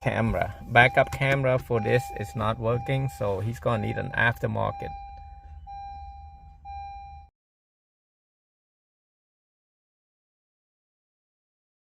camera. Backup camera for this is not working, so he's gonna need an aftermarket.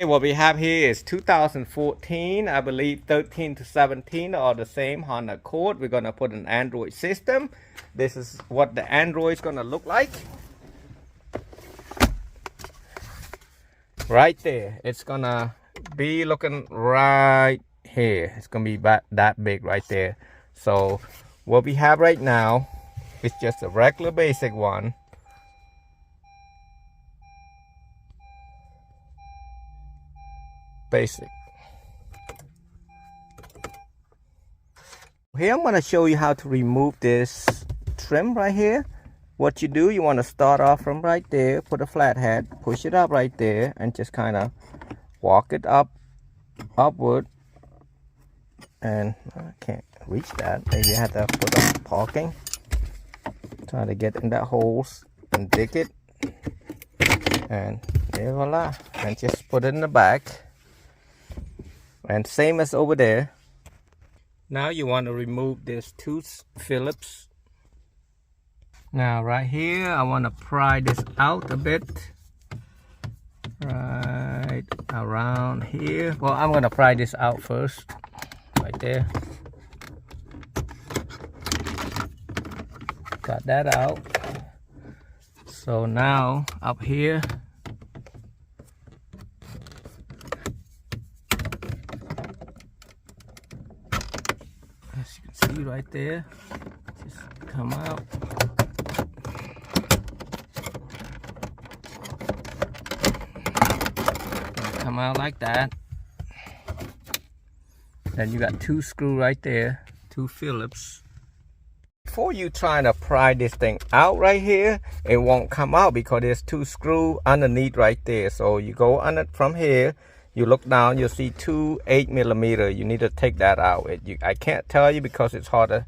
What we have here is 2014, I believe 13 to 17 are the same Honda Accord. We're gonna put an Android system. This is what the Android is gonna look like. Right there, it's gonna be looking right here. It's gonna be that big right there. So what we have right now is just a regular basic one. Basic. Here I'm going to show you how to remove this trim right here. What you do, you want to start off from right there, put a flathead, push it up right there, and just kind of walk it upward. And I can't reach that. Maybe I have to put up parking. Try to get in that holes and dig it. And there, voila. And just put it in the back. And same as over there. Now you want to remove this two Phillips. Now right here, I want to pry this out a bit. Right around here. Well, I'm going to pry this out first. Right there. Got that out. So now up here. As you can see right there, just come out. Come out like that. Then you got two screws right there, two Phillips. Before you trying to pry this thing out right here, it won't come out because there's two screws underneath right there. So you go on it from here. You look down, you'll see two 8mm. You need to take that out. I can't tell you because it's hard to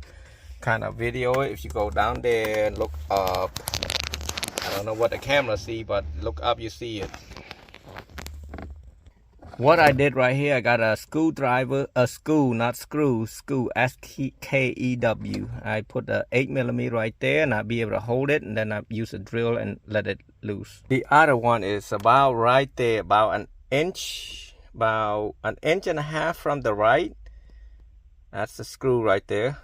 kind of video it. If you go down there and look up, I don't know what the camera see, but look up, you see it. What I did right here, I got a screwdriver, not screw, S-K-E-W. I put the 8mm right there, and I'll be able to hold it, and then I use a drill and let it loose. The other one is about right there, about an inch and a half from the right. That's the screw right there.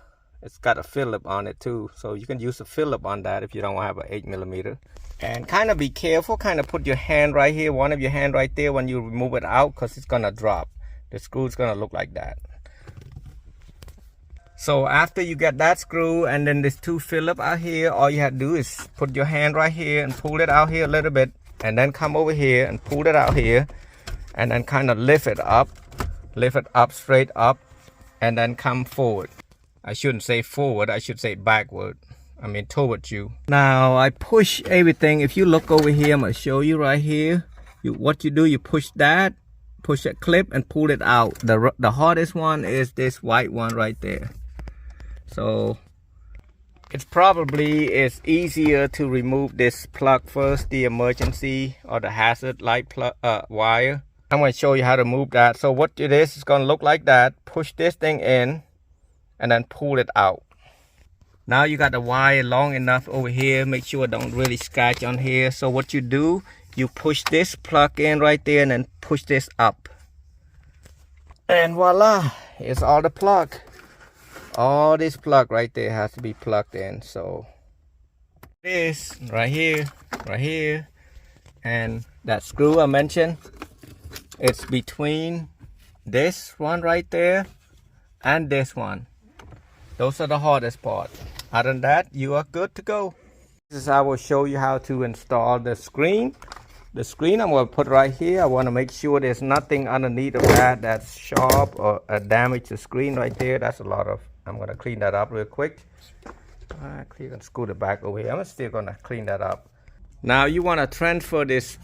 It's got a Phillip on it too, so you can use a Phillip on that if you don't have an 8mm. And kind of be careful, kind of put your hand right here, one of your hand right there when you remove it out, because it's gonna drop. The screw is gonna look like that. So after you get that screw and then this two Phillip out here, all you have to do is put your hand right here and pull it out here a little bit, and then come over here and pull it out here, and then kind of lift it up straight up, and then come forward. I shouldn't say forward, I should say backward. I mean towards you. Now I push everything. If you look over here, I'm gonna show you right here. What you do, you push that clip and pull it out. The hardest one is this white one right there. So it's easier to remove this plug first, the emergency or the hazard light plug wire. I'm gonna show you how to move that. So what it is gonna look like that. Push this thing in and then pull it out. Now you got the wire long enough over here. Make sure it don't really scratch on here. So what you do, you push this plug in right there and then push this up. And voila, it's all the plug. All this plug right there has to be plugged in. So this right here, and that screw I mentioned, it's between this one right there and this one. Those are the hardest part. Other than that, you are good to go. This is how I will show you how to install the screen. The screen I'm going to put right here. I want to make sure there's nothing underneath of that that's sharp or damage the screen right there. That's a lot of, I'm going to clean that up real quick. You can scoot it back over here. I'm still going to clean that up. Now you want to transfer this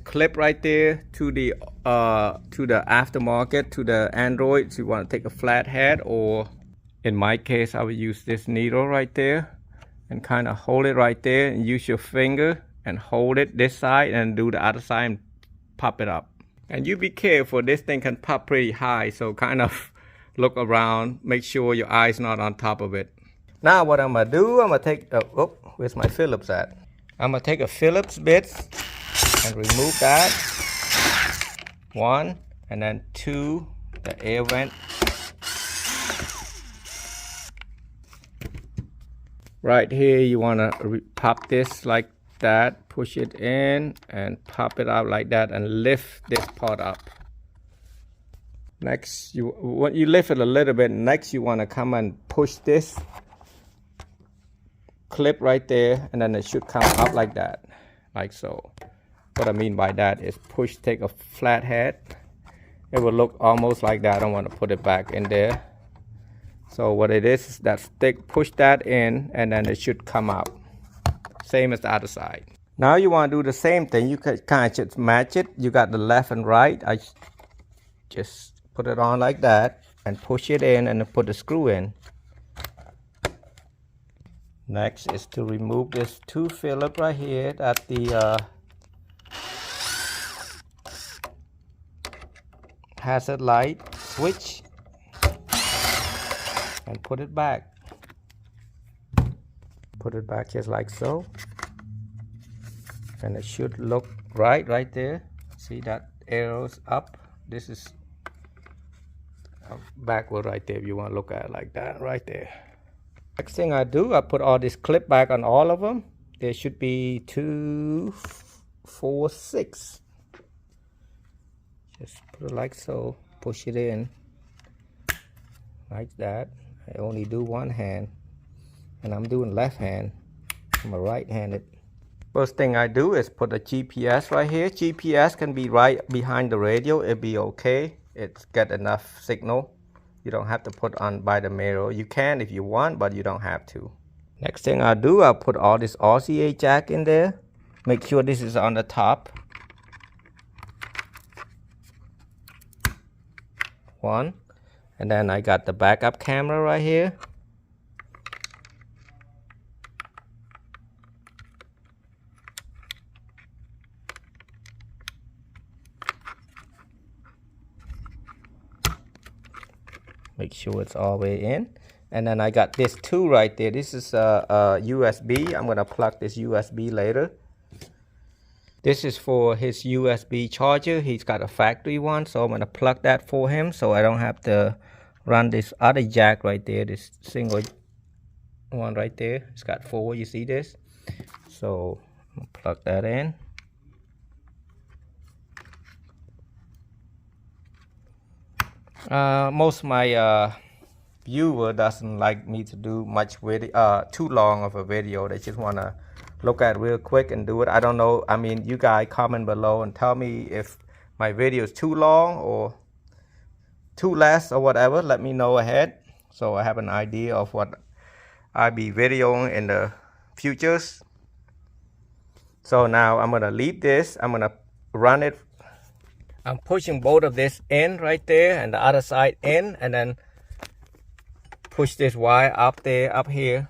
clip right there to the aftermarket, to the Android. So you want to take a flathead, or in my case, I would use this needle right there and kind of hold it right there and use your finger and hold it this side and do the other side and pop it up. And you be careful, this thing can pop pretty high, so kind of look around, make sure your eye's not on top of it. Now what I'm gonna do, I'm gonna take, where's my Phillips at? I'm gonna take a Phillips bit and remove that. 1, and then 2, the air vent. Right here, you wanna pop this like that, push it in and pop it out like that and lift this part up. Next, when you lift it a little bit, next you wanna come and push this clip right there, and then it should come up like that, like so. What I mean by that is take a flat head. It will look almost like that. I don't want to put it back in there. So what it is that stick, push that in, and then it should come out. Same as the other side. Now you want to do the same thing. You can kind of just match it. You got the left and right. I just put it on like that and push it in and then put the screw in. Next is to remove this 2 Phillips right here at the hazard light switch, and put it back. Put it back just like so, and it should look right there. See that arrows up? This is backward right there if you want to look at it like that right there. Next thing I do, I put all this clip back on all of them. There should be 2, 4, 6. Just put it like so, push it in like that. I only do one hand, and I'm doing left hand. I'm a right-handed. First thing I do is put a GPS right here. GPS can be right behind the radio. It'll be okay. It's got enough signal. You don't have to put on by the mirror. You can if you want, but you don't have to. Next thing I do, I'll put all this RCA jack in there. Make sure this is on the top. 1, and then I got the backup camera right here. Make sure it's all the way in. And then I got this 2 right there. This is a USB. I'm gonna plug this USB later. This is for his USB charger. He's got a factory one, so I'm gonna plug that for him so I don't have to run this other jack right there, this single one right there. It's got 4, you see this? So I'm gonna plug that in. Most of my viewer doesn't like me to do much video, too long of a video. They just want to look at it real quick and do it. I don't know. I mean, you guys comment below and tell me if my video is too long or too less or whatever. Let me know ahead so I have an idea of what I'll be videoing in the futures. So now I'm gonna leave this. I'm gonna run it. I'm pushing both of this in right there and the other side in, and then push this wire up there, up here.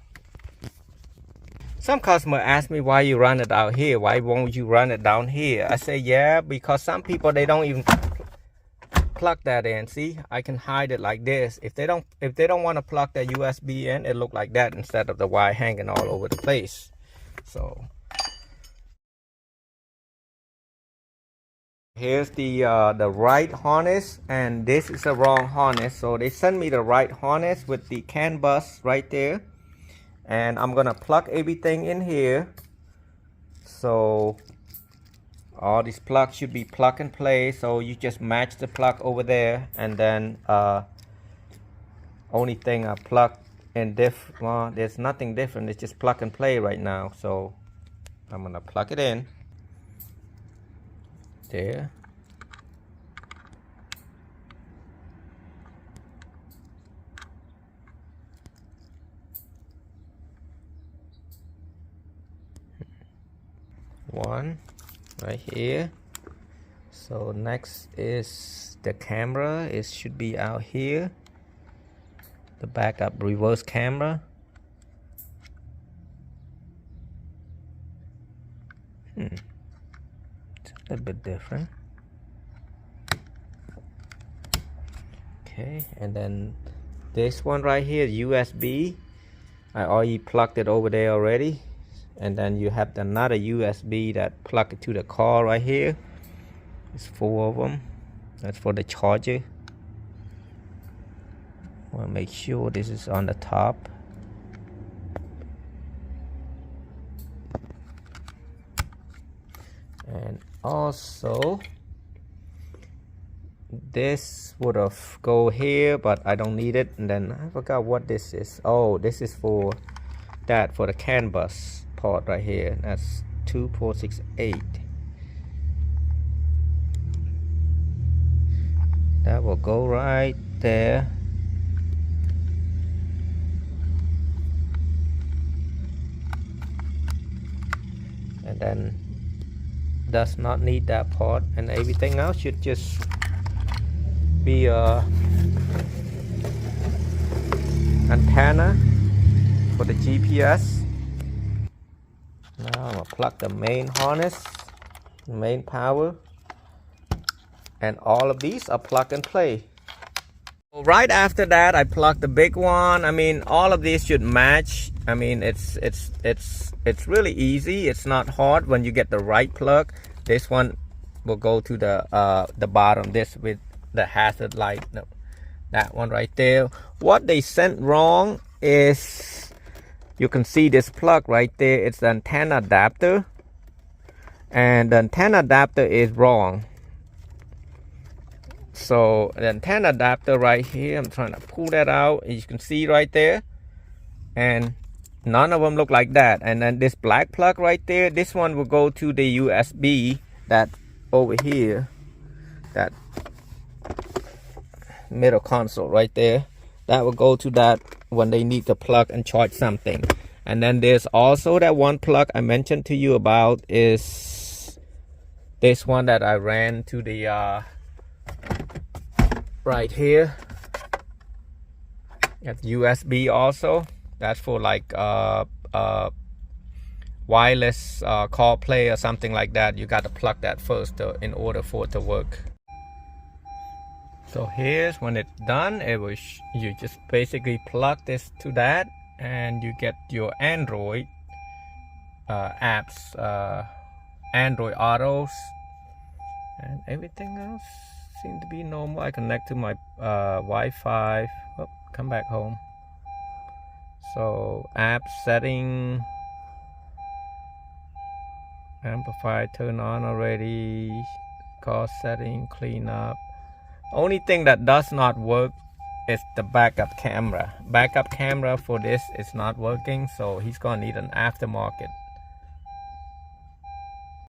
Some customer ask me why you run it out here. Why won't you run it down here? I say, yeah, because some people, they don't even plug that in. See, I can hide it like this. If they don't want to plug the USB in, it look like that instead of the wire hanging all over the place. So here's the right harness, and this is the wrong harness. So they sent me the right harness with the CAN bus right there, and I'm gonna plug everything in here. So all these plugs should be plug and play. So you just match the plug over there, and then only thing I plug in well, there's nothing different. It's just plug and play right now. So I'm gonna plug it in there. One right here. So next is the camera. It should be out here. The backup reverse camera. It's a little bit different. Okay, and then this one right here, USB, I already plugged it over there already. And then you have another USB that plug it to the car right here. It's 4 of them. That's for the charger. I want to make sure this is on the top. And also this would have go here, but I don't need it. And then I forgot what this is. Oh, this is for that, for the CAN bus port right here. That's 2468. That will go right there. And then does not need that port, and everything else should just be a antenna for the GPS. Now I'm gonna plug the main harness, main power, and all of these are plug and play. Right after that, I plugged the big one. I mean, all of these should match. I mean, it's really easy. It's not hard when you get the right plug. This one will go to the bottom. This with the hazard light. No, that one right there. What they sent wrong is, you can see this plug right there. It's the antenna adapter, and the antenna adapter is wrong. So the antenna adapter right here, I'm trying to pull that out, and you can see right there, and none of them look like that. And then this black plug right there, this one will go to the USB that over here, that middle console right there. That will go to that when they need to plug and charge something. And then there's also that one plug I mentioned to you about, is this one that I ran to the right here at USB also. That's for like wireless CarPlay or something like that. You got to plug that first in order for it to work. So here's when it's done. It was, you just basically plug this to that, and you get your Android apps, Android Autos, and everything else seems to be normal. I connect to my Wi-Fi. Oh, come back home. So app setting, amplifier turn on already, car setting, clean up. Only thing that does not work is the backup camera. Backup camera for this is not working, so he's gonna need an aftermarket.